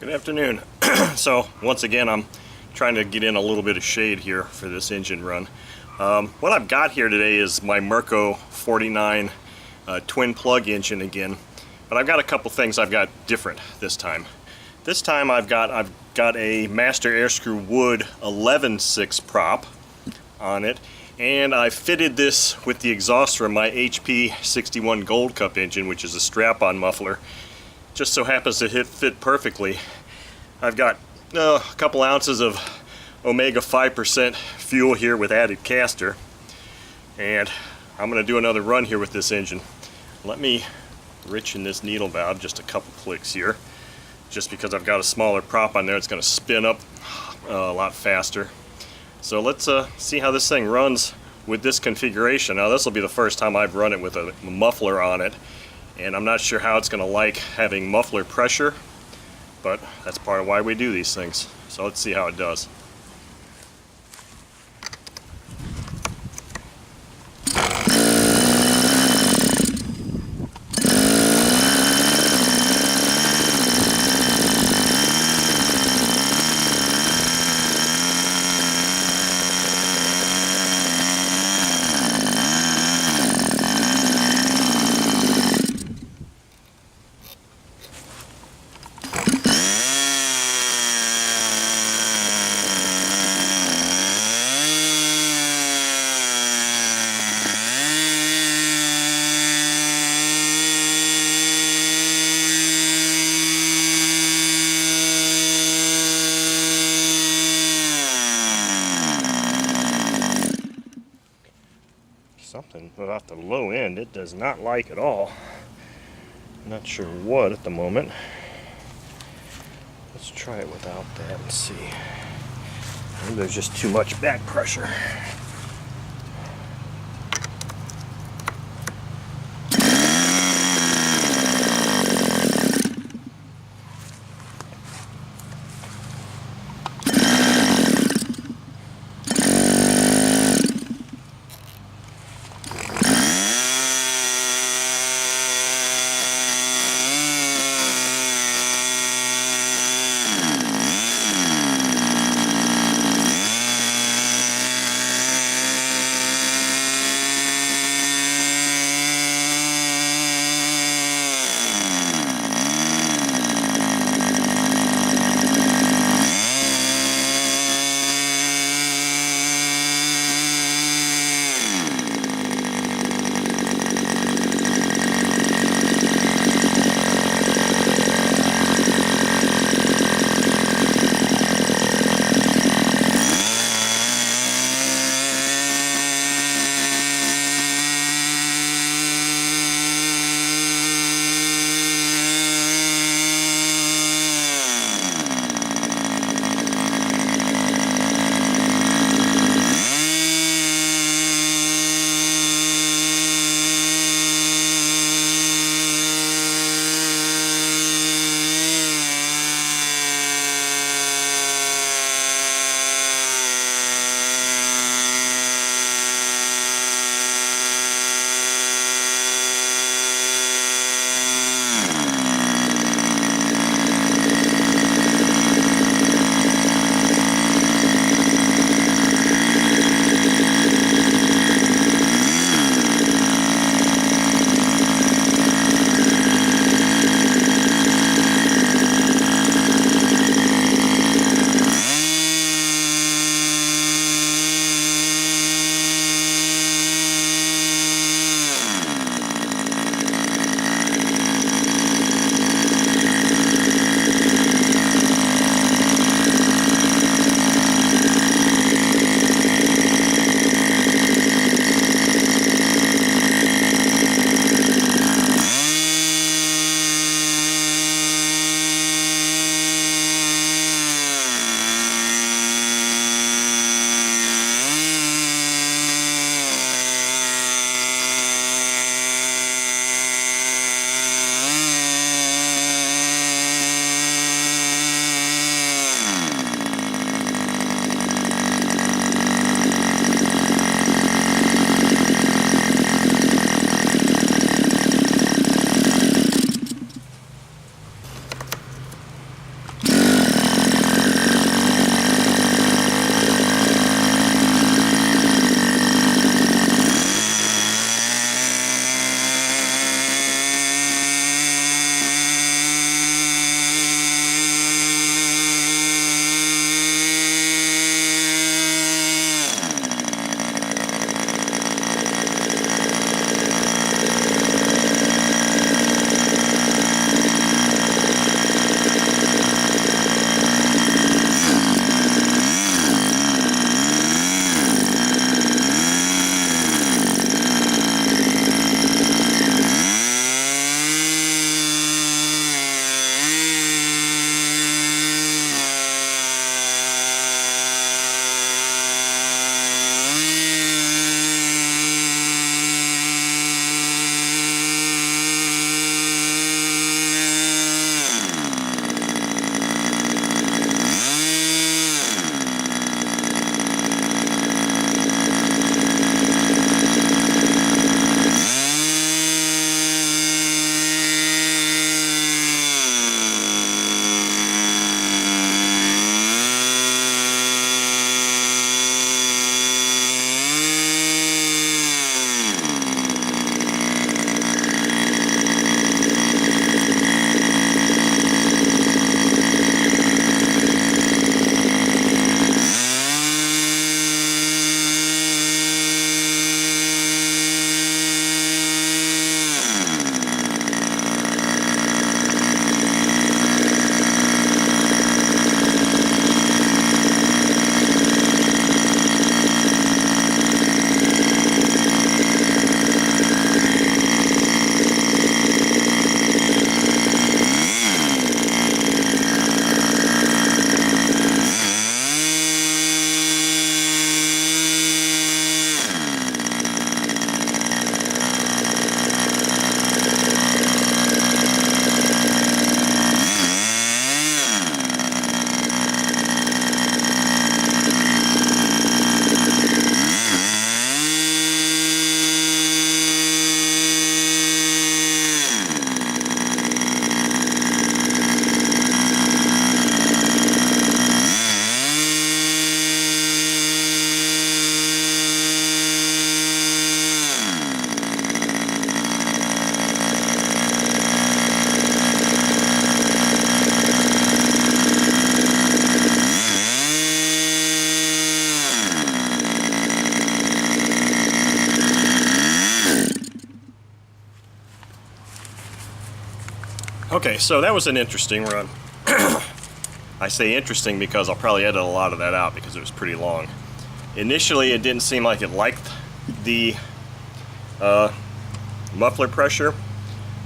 Good afternoon. So once again I'm trying to get in a little bit of shade here for this engine run. What I've got here today is my Merco 49 twin plug engine again, but I've got a couple things I've got different this time. This time I've got a master air screw wood 11/6 prop on it, and I fitted this with the exhaust from my HP 61 Gold Cup engine, which is a strap-on muffler. Just so happens to fit perfectly. I've got a couple ounces of omega 5% fuel here with added castor, and I'm going to do another run here with this engine. Let me richen this needle valve just a couple clicks here. Just because I've got a smaller prop on there, it's going to spin up a lot faster. So let's see how this thing runs with this configuration. Now this will be the first time I've run it with a muffler on it, and I'm not sure how it's going to like having muffler pressure, but that's part of why we do these things. So let's see how it does. Something about the low end it does not like at all. Not sure what at the moment. Let's try it without that and see. Maybe there's just too much back pressure. Okay, so that was an interesting run. I say interesting because I'll probably edit a lot of that out because it was pretty long. Initially, it didn't seem like it liked the muffler pressure,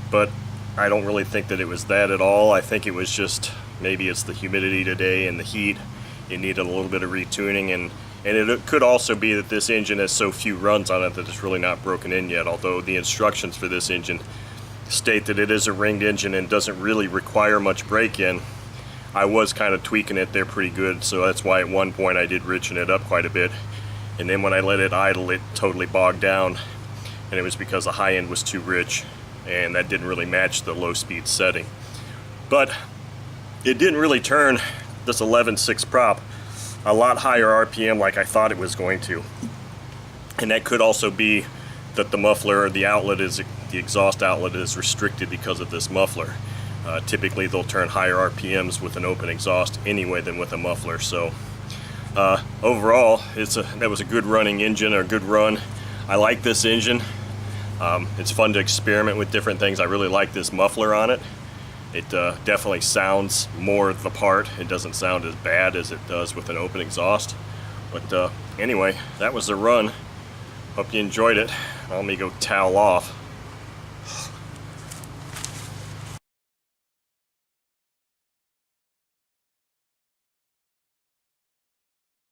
but I don't really think that it was that at all. I think it was just, maybe it's the humidity today and the heat. It needed a little bit of retuning, and it could also be that this engine has so few runs on it that it's really not broken in yet, although the instructions for this engine state that it is a ringed engine and doesn't really require much break-in. I was kind of tweaking it there pretty good, so that's why at one point I did richen it up quite a bit, and then when I let it idle, it totally bogged down, and it was because the high end was too rich, and that didn't really match the low speed setting. But it didn't really turn this 11.6 prop a lot higher RPM like I thought it was going to, and that could also be that the muffler, or the outlet, is the exhaust outlet is restricted because of this muffler. Typically they'll turn higher RPMs with an open exhaust anyway than with a muffler. So overall, that was a good running engine, or a good run. I like this engine. It's fun to experiment with different things. I really like this muffler on it. It definitely sounds more the part. It doesn't sound as bad as it does with an open exhaust. But anyway, that was the run. Hope you enjoyed it. Let me go towel off.